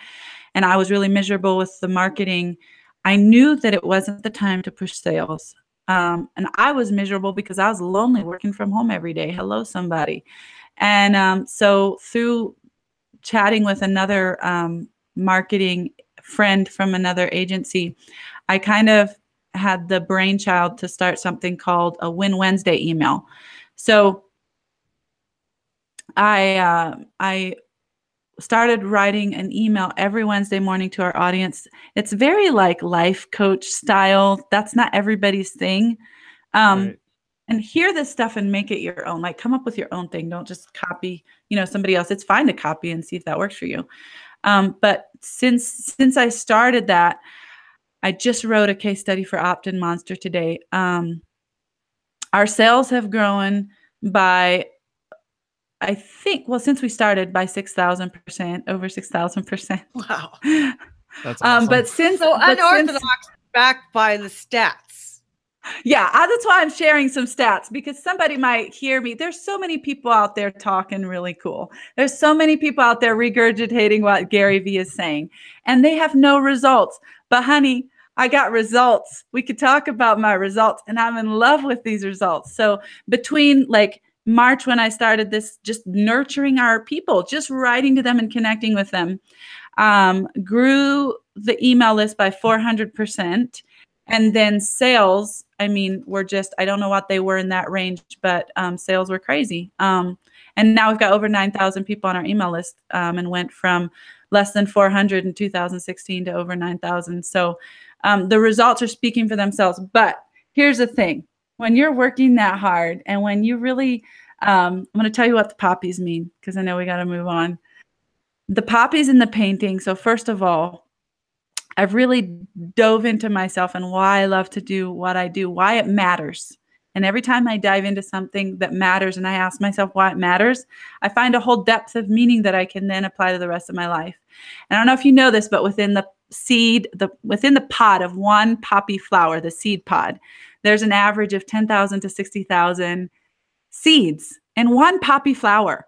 and I was really miserable with the marketing, I knew that it wasn't the time to push sales. And I was miserable because I was lonely working from home every day. Hello, somebody. And so through chatting with another marketing friend from another agency, I kind of had the brainchild to start something called a Win Wednesday email. So I started writing an email every Wednesday morning to our audience. It's very like life coach style. That's not everybody's thing. Right. And hear this stuff and make it your own. Like, come up with your own thing. Don't just copy, somebody else. It's fine to copy and see if that works for you. But since I started that, I just wrote a case study for Opt-in Monster today. Our sales have grown by, I think, since we started, by 6,000%, over 6,000%. Wow. That's awesome. But unorthodox, backed by the stats. Yeah, that's why I'm sharing some stats, because somebody might hear me. There's so many people out there talking really cool. There's so many people out there regurgitating what Gary Vee is saying, and they have no results. But honey, I got results. We could talk about my results, and I'm in love with these results. So between like March, when I started this, just nurturing our people, just writing to them and connecting with them, grew the email list by 400%. And then sales, I mean, we're just, I don't know what they were in that range, but sales were crazy. And now we've got over 9,000 people on our email list, and went from less than 400 in 2016 to over 9,000. So the results are speaking for themselves. But here's the thing. When you're working that hard and when you really, I'm going to tell you what the poppies mean, because I know we got to move on. The poppies in the painting. So first of all, I've really dove into myself and why I love to do what I do, why it matters. And every time I dive into something that matters and I ask myself why it matters, I find a whole depth of meaning that I can then apply to the rest of my life. And I don't know if you know this, but within the seed, within the pod of one poppy flower, the seed pod, there's an average of 10,000 to 60,000 seeds in one poppy flower.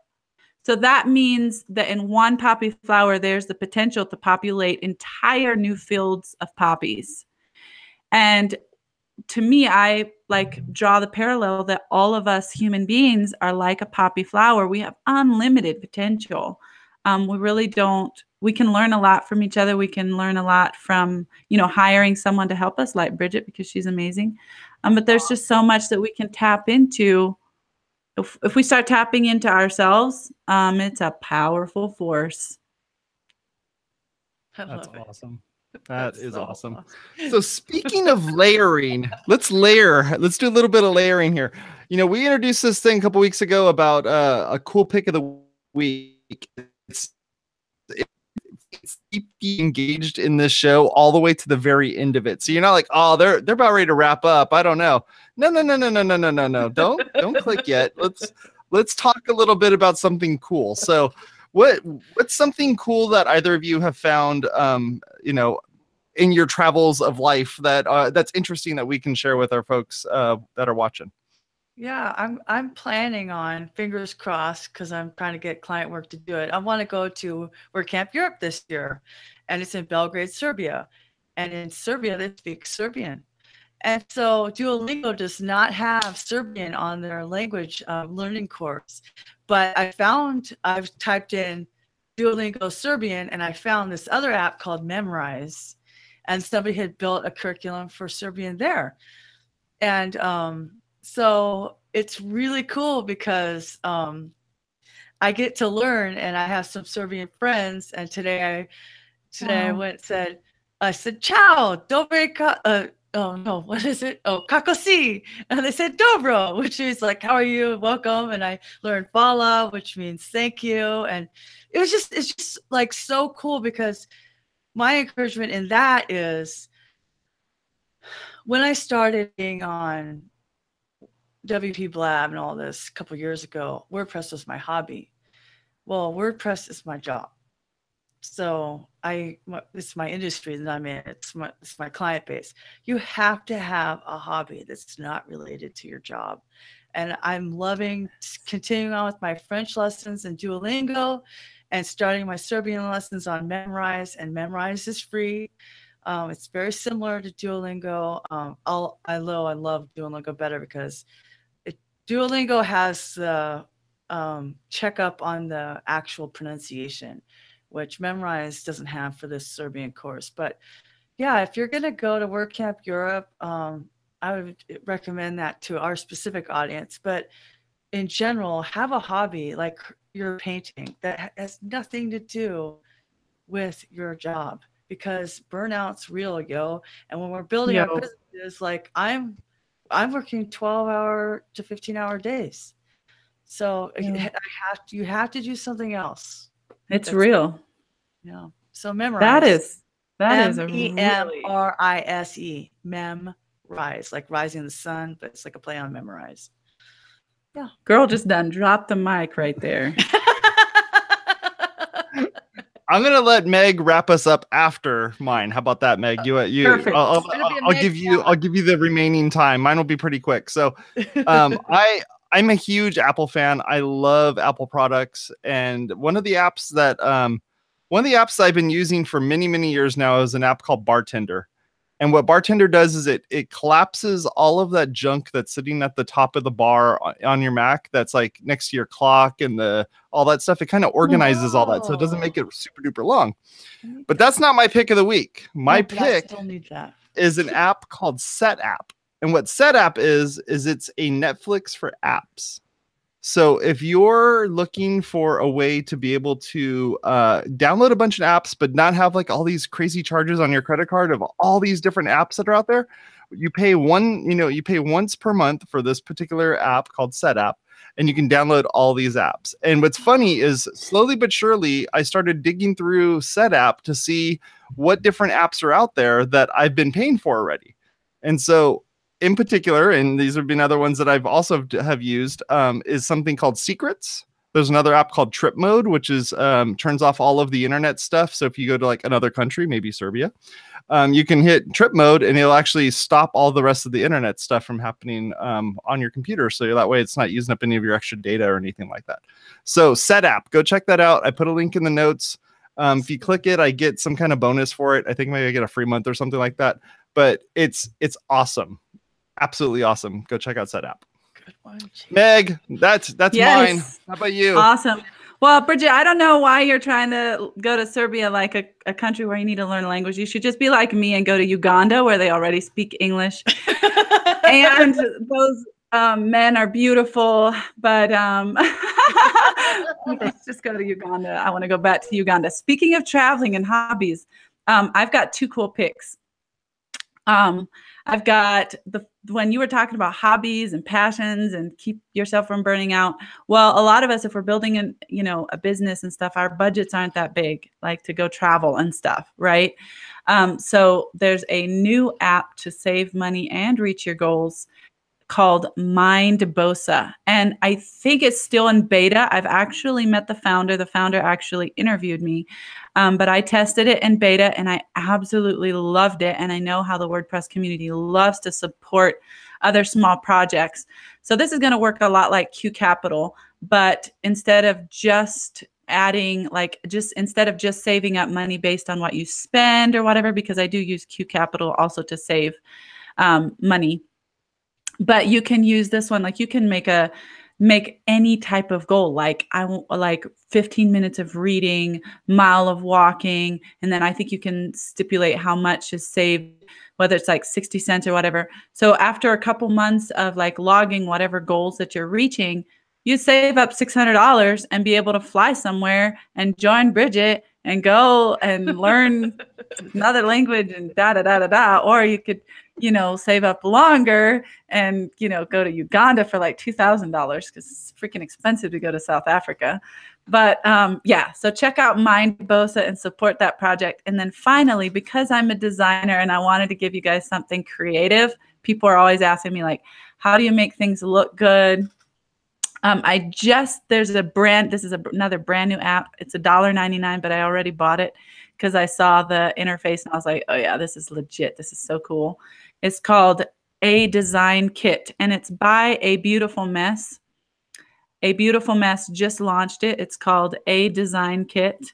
So that means that in one poppy flower, there's the potential to populate entire new fields of poppies. And to me, I like draw the parallel that all of us human beings are like a poppy flower. We have unlimited potential. We really don't, we can learn a lot from each other. We can learn a lot from, hiring someone to help us like Bridget, because she's amazing. But there's just so much that we can tap into. If we start tapping into ourselves, it's a powerful force. That's awesome. That is awesome. So speaking of layering, let's layer. Let's do a little bit of layering here. We introduced this thing a couple weeks ago about a cool pick of the week. It's deeply engaged in this show all the way to the very end of it. So you're not like, oh, they're about ready to wrap up. I don't know. No. Don't click yet. Let's talk a little bit about something cool. So what's something cool that either of you have found in your travels of life that's interesting that we can share with our folks that are watching? Yeah, I'm planning on, fingers crossed, because I'm trying to get client work to do it. I want to go to WordCamp Europe this year, and it's in Belgrade, Serbia. And in Serbia, they speak Serbian. And so Duolingo does not have Serbian on their language learning course. But I've typed in Duolingo Serbian, and I found this other app called Memrise. And somebody had built a curriculum for Serbian there. And so it's really cool because I get to learn, and I have some Serbian friends. And today I went and said, ciao, dobre, oh no, what is it? Oh, kako si. And they said dobro, which is like, how are you? Welcome. And I learned hvala, which means thank you. And it's just like so cool, because my encouragement in that is, when I started being on WPblab and all this a couple years ago, WordPress was my hobby. Well, WordPress is my job. So it's my industry that I'm in. It's my client base. You have to have a hobby that's not related to your job. And I'm loving continuing on with my French lessons in Duolingo and starting my Serbian lessons on Memrise. And Memrise is free. It's very similar to Duolingo. I love Duolingo better because Duolingo has the checkup on the actual pronunciation, which Memrise doesn't have for this Serbian course. But yeah, if you're going to go to WordCamp Europe, I would recommend that to our specific audience. But in general, have a hobby like your painting that has nothing to do with your job, because burnout's real, yo. And when we're building our businesses, like I'm working 12-hour to 15-hour days. So you have to do something else. It's real. Yeah. So Memrise. That is a Memrise. Memrise, like rising in the sun, but it's like a play on memorize. Yeah. Girl just done dropped the mic right there. I'm gonna let Meg wrap us up after mine. How about that, Meg? Perfect. I'll give you the remaining time. Mine will be pretty quick. So, I'm a huge Apple fan. I love Apple products, and one of the apps I've been using for many years now is an app called Bartender. And what Bartender does is it collapses all of that junk that's sitting at the top of the bar on your Mac that's like next to your clock and all that stuff. It kind of organizes all that, so it doesn't make it super duper long. But that's not my pick of the week. My pick I still need that. is an app called SetApp. And what SetApp is it's a Netflix for apps. So if you're looking for a way to be able to download a bunch of apps, but not have like all these crazy charges on your credit card of all these different apps that are out there, you pay once per month for this particular app called SetApp, and you can download all these apps. And what's funny is slowly but surely, I started digging through SetApp to see what different apps are out there that I've been paying for already. And so in particular, and these have been other ones that I've also have used, is something called Secrets. There's another app called Trip Mode, which is turns off all of the internet stuff. So if you go to like another country, maybe Serbia, you can hit Trip Mode and it'll actually stop all the rest of the internet stuff from happening on your computer. So that way it's not using up any of your extra data or anything like that. So SetApp, go check that out. I put a link in the notes. If you click it, I get some kind of bonus for it. I think maybe I get a free month or something like that. But it's awesome. Absolutely awesome. Go check out SetApp. Good one, Meg, that's Yes. mine. How about you? Awesome. Well, Bridget, I don't know why you're trying to go to Serbia, like a country where you need to learn a language. You should just be like me and go to Uganda, where they already speak English. And those men are beautiful, but let's just go to Uganda. I want to go back to Uganda. Speaking of traveling and hobbies, I've got two cool picks. I've got when you were talking about hobbies and passions and keep yourself from burning out. Well, a lot of us, if we're building a business and stuff, our budgets aren't that big, like to go travel and stuff, right? So there's a new app to save money and reach your goals called Mindbosa. And I think it's still in beta. I've actually met the founder. The founder actually interviewed me. But I tested it in beta and I absolutely loved it. And I know how the WordPress community loves to support other small projects. So this is going to work a lot like Q Capital, but instead of just adding, instead of just saving up money based on what you spend or whatever, because I do use Q Capital also to save money. But you can use this one, like you can make any type of goal. Like I want like 15 minutes of reading, mile of walking. And then I think you can stipulate how much is saved, whether it's like 60 cents or whatever. So after a couple months of like logging whatever goals that you're reaching, you save up $600 and be able to fly somewhere and join Bridget and go and learn another language and da. Or you could, save up longer and, go to Uganda for like $2,000 because it's freaking expensive to go to South Africa. But yeah, so check out Mindbosa and support that project. And then finally, because I'm a designer and I wanted to give you guys something creative, people are always asking me like, how do you make things look good? There's a brand, this is another brand new app. It's $1.99, but I already bought it because I saw the interface and I was like, oh yeah, this is legit. This is so cool. It's called A Design Kit and it's by A Beautiful Mess. A Beautiful Mess just launched it. It's called A Design Kit.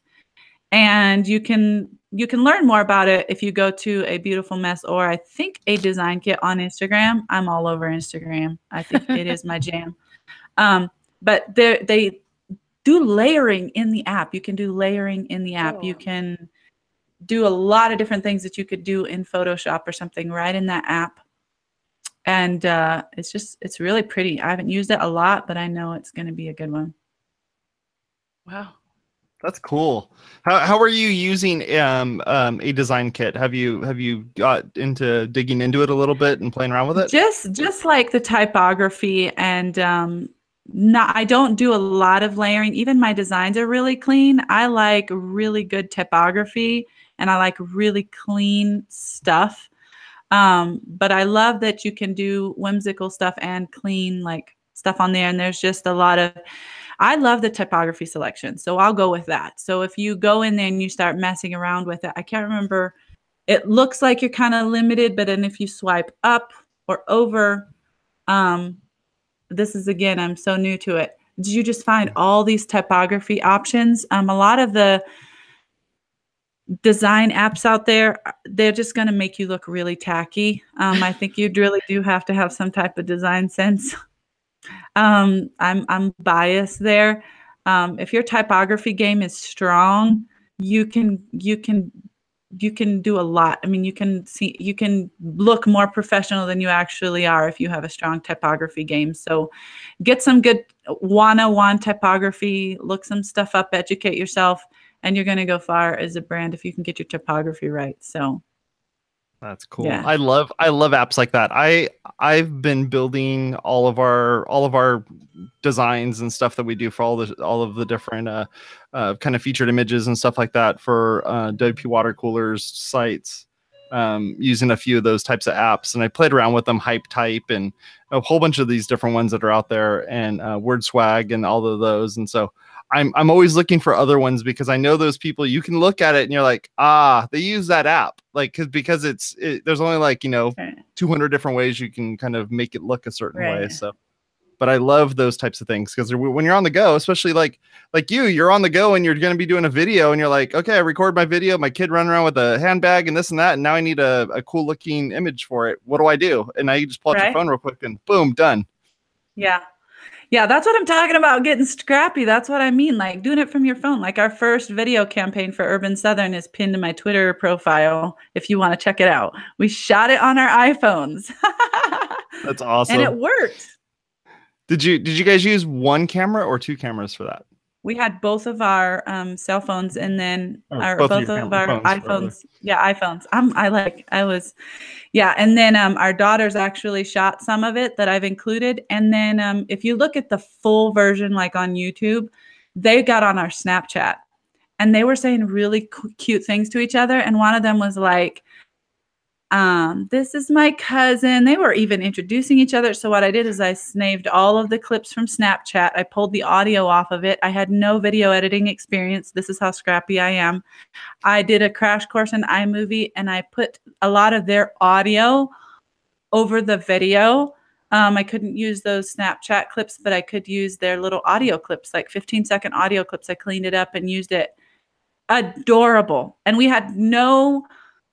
And you can learn more about it if you go to A Beautiful Mess or I think A Design Kit on Instagram. I'm all over Instagram. I think it is my jam. But they do layering in the app. You can do layering in the app. You can do a lot of different things that you could do in Photoshop or something right in that app. And it's really pretty. I haven't used it a lot, but I know it's going to be a good one. Wow. That's cool. How are you using A Design Kit? Have you got into digging into it a little bit and playing around with it? Just like the typography and I don't do a lot of layering. Even my designs are really clean. I like really good typography and I like really clean stuff. But I love that you can do whimsical stuff and clean like stuff on there. And there's just a lot of, I love the typography selection. So I'll go with that. So if you go in there and you start messing around with it, I can't remember, it looks like you're kind of limited, but then if you swipe up or over, this is, again, I'm so new to it. Did you just find all these typography options? A lot of the design apps out there, they're just going to make you look really tacky. I think you really do have to have some type of design sense. I'm biased there. If your typography game is strong, you can do a lot. I mean, you can look more professional than you actually are if you have a strong typography game. So get some good 101 typography, look some stuff up, educate yourself, and you're going to go far as a brand if you can get your typography right. So that's cool. Yeah. I love apps like that. I've been building all of our designs and stuff that we do for all of the different kind of featured images and stuff like that for WPwatercooler's sites, using a few of those types of apps. And I played around with them, Hype Type, and a whole bunch of these different ones that are out there, and Word Swag and all of those. And so I'm always looking for other ones, because I know those people, you can look at it and you're like, they use that app, like, because there's only like, 200 different ways you can kind of make it look a certain way. So, but I love those types of things, because when you're on the go, especially like you're on the go and you're going to be doing a video and you're like, okay, I record my video, my kid running around with a handbag and this and that, and now I need a cool looking image for it. What do I do? And now you just pull out your phone real quick and boom, done. Yeah. Yeah, that's what I'm talking about, getting scrappy. That's what I mean, like doing it from your phone. Like our first video campaign for Urban Southern is pinned to my Twitter profile if you want to check it out. We shot it on our iPhones. That's awesome. And it worked. Did you guys use one camera or two cameras for that? We had both of our cell phones, and then both of our iPhones. Yeah, iPhones. And then our daughters actually shot some of it that I've included. And then if you look at the full version, like on YouTube, they got on our Snapchat and they were saying really cute things to each other. And one of them was like, this is my cousin. They were even introducing each other. So what I did is I snaved all of the clips from Snapchat. I pulled the audio off of it. I had no video editing experience. This is how scrappy I am. I did a crash course in iMovie, and I put a lot of their audio over the video. I couldn't use those Snapchat clips, but I could use their little audio clips, like 15-second audio clips. I cleaned it up and used it. Adorable. And we had no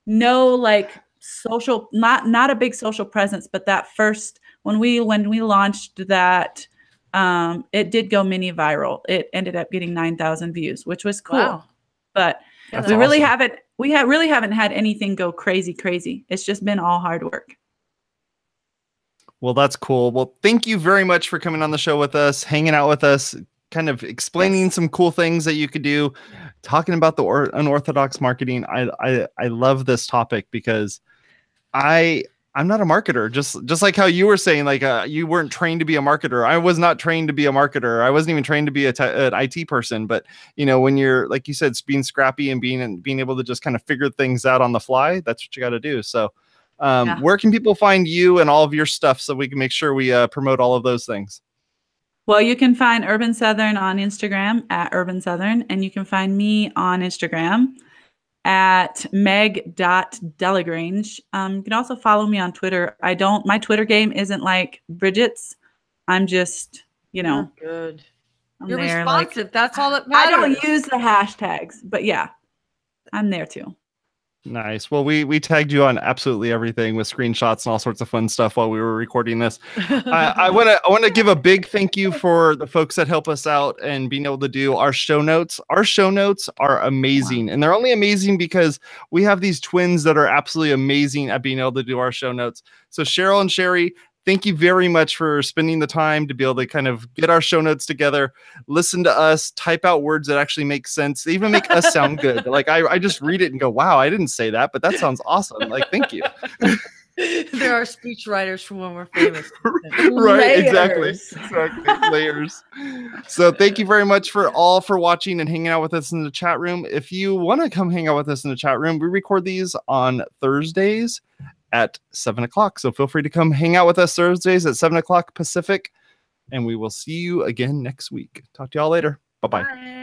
like social, not a big social presence, but that first, when we launched that, it did go mini viral. It ended up getting 9,000 views, which was cool. Wow. But we really haven't had anything go crazy. It's just been all hard work. Well, that's cool. Well, thank you very much for coming on the show with us, hanging out with us, kind of explaining some cool things that you could do, talking about the unorthodox marketing. I love this topic because I'm not a marketer, just like how you were saying, like you weren't trained to be a marketer. I was not trained to be a marketer. I wasn't even trained to be an IT person. But when you're, like you said, being scrappy and being able to just kind of figure things out on the fly, that's what you got to do. So where can people find you and all of your stuff so we can make sure we promote all of those things? Well, you can find Urban Southern on Instagram at Urban Southern, and you can find me on Instagram at meg.delagrange. You can also follow me on Twitter. My Twitter game isn't like Bridget's. I'm just, good. You're there, responsive. That's all that matters. I don't use the hashtags, but yeah, I'm there too. Nice. Well, we tagged you on absolutely everything with screenshots and all sorts of fun stuff while we were recording this. I want to give a big thank you for the folks that help us out and being able to do our show notes. Our show notes are amazing, and they're only amazing because we have these twins that are absolutely amazing at being able to do our show notes. So Cheryl and Sherry, thank you very much for spending the time to be able to kind of get our show notes together, listen to us, type out words that actually make sense. They even make us sound good. Like I just read it and go, wow, I didn't say that, but that sounds awesome. Like, thank you. There are speech writers from when we're famous. Right, exactly. Layers. So thank you very much for watching and hanging out with us in the chat room. If you want to come hang out with us in the chat room, we record these on Thursdays at 7 o'clock. So feel free to come hang out with us Thursdays at 7 o'clock Pacific, and we will see you again next week. Talk to y'all later. Bye-bye. Bye.